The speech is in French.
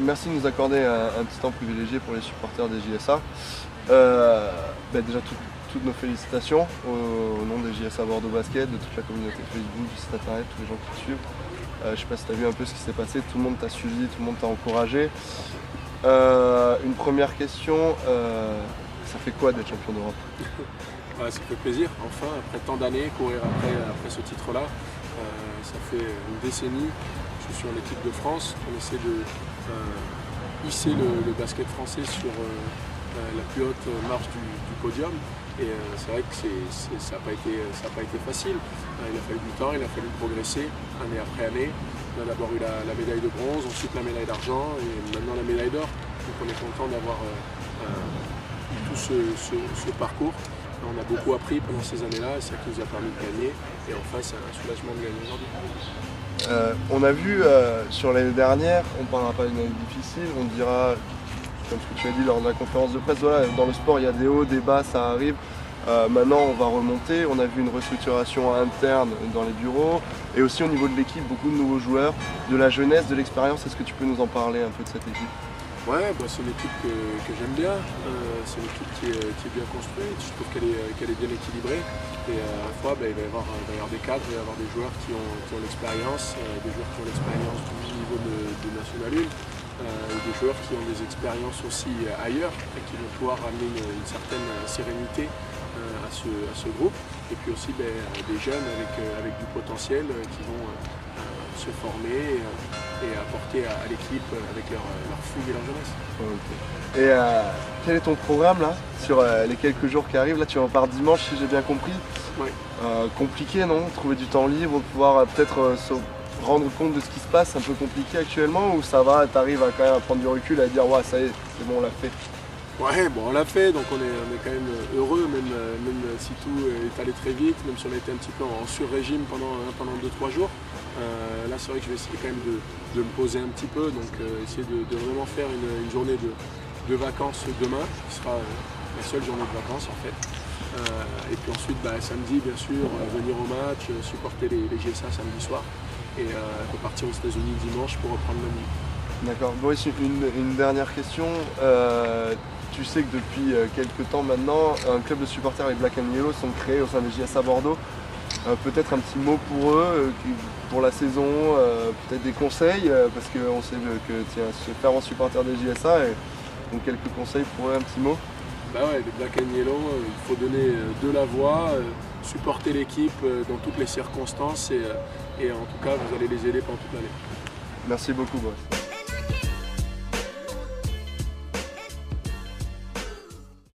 merci de nous accorder un petit temps privilégié pour les supporters des JSA. Déjà toutes nos félicitations au nom des JSA Bordeaux Basket, de toute la communauté Facebook, du site internet, tous les gens qui te suivent. Je ne sais pas si tu as vu un peu ce qui s'est passé, tout le monde t'a suivi, tout le monde t'a encouragé. Une première question, ça fait quoi d'être champion d'Europe? Ça fait plaisir, enfin, après tant d'années, courir après ce titre-là. Ça fait une décennie, je suis sur l'équipe de France, on essaie de hisser le basket français sur la plus haute marche du podium. Et c'est vrai que ça n'a pas été facile. Il a fallu du temps, il a fallu progresser année après année. On a d'abord eu la médaille de bronze, ensuite la médaille d'argent et maintenant la médaille d'or. Donc on est content d'avoir tout ce parcours. On a beaucoup appris pendant ces années-là et ça qui nous a permis de gagner. Et enfin, c'est un soulagement de gagner aujourd'hui. On a vu sur l'année dernière, on ne parlera pas d'une année difficile, on dira, comme ce que tu as dit lors de la conférence de presse, voilà, dans le sport il y a des hauts, des bas, ça arrive. Maintenant on va remonter, on a vu une restructuration interne dans les bureaux et aussi au niveau de l'équipe, beaucoup de nouveaux joueurs, de la jeunesse, de l'expérience. Est-ce que tu peux nous en parler un peu de cette équipe? Ouais, c'est une équipe que j'aime bien, c'est une équipe qui est bien construite, je trouve qu'elle est bien équilibrée et à la fois il va y avoir des cadres, il va y avoir des joueurs qui ont l'expérience, des joueurs qui ont l'expérience du niveau de National 1, des joueurs qui ont des expériences aussi ailleurs et qui vont pouvoir amener une certaine sérénité à ce groupe et puis aussi des jeunes avec du potentiel qui vont se former et apporter à l'équipe avec leur fougue et leur jeunesse. Okay. Et quel est ton programme là sur les quelques jours qui arrivent? Là tu repars dimanche si j'ai bien compris. Ouais. Compliqué non? Trouver du temps libre, pouvoir peut-être se rendre compte de ce qui se passe, un peu compliqué actuellement, ou ça va, tu arrives quand même à prendre du recul et à dire ouais ça y est, c'est bon on l'a fait? Ouais, on l'a fait, donc on est quand même heureux, même si tout est allé très vite, même si on a été un petit peu en sur-régime pendant 2-3 jours. Là c'est vrai que je vais essayer quand même de me poser un petit peu, donc essayer de vraiment faire une journée de vacances demain, qui sera la seule journée de vacances en fait. Et puis ensuite samedi bien sûr, venir au match, supporter les GSA samedi soir et repartir aux États-Unis dimanche pour reprendre la nuit. D'accord. Boris, une dernière question. Tu sais que depuis quelques temps maintenant, un club de supporters, les Black and Yellow, sont créés au sein des JSA Bordeaux. Peut-être un petit mot pour eux, pour la saison, peut-être des conseils, parce qu'on sait que tu es un fervent supporter des JSA, et donc quelques conseils pour eux, un petit mot. Ouais, les Black and Yellow, il faut donner de la voix, supporter l'équipe dans toutes les circonstances et en tout cas vous allez les aider pendant toute l'année. Merci beaucoup Boris.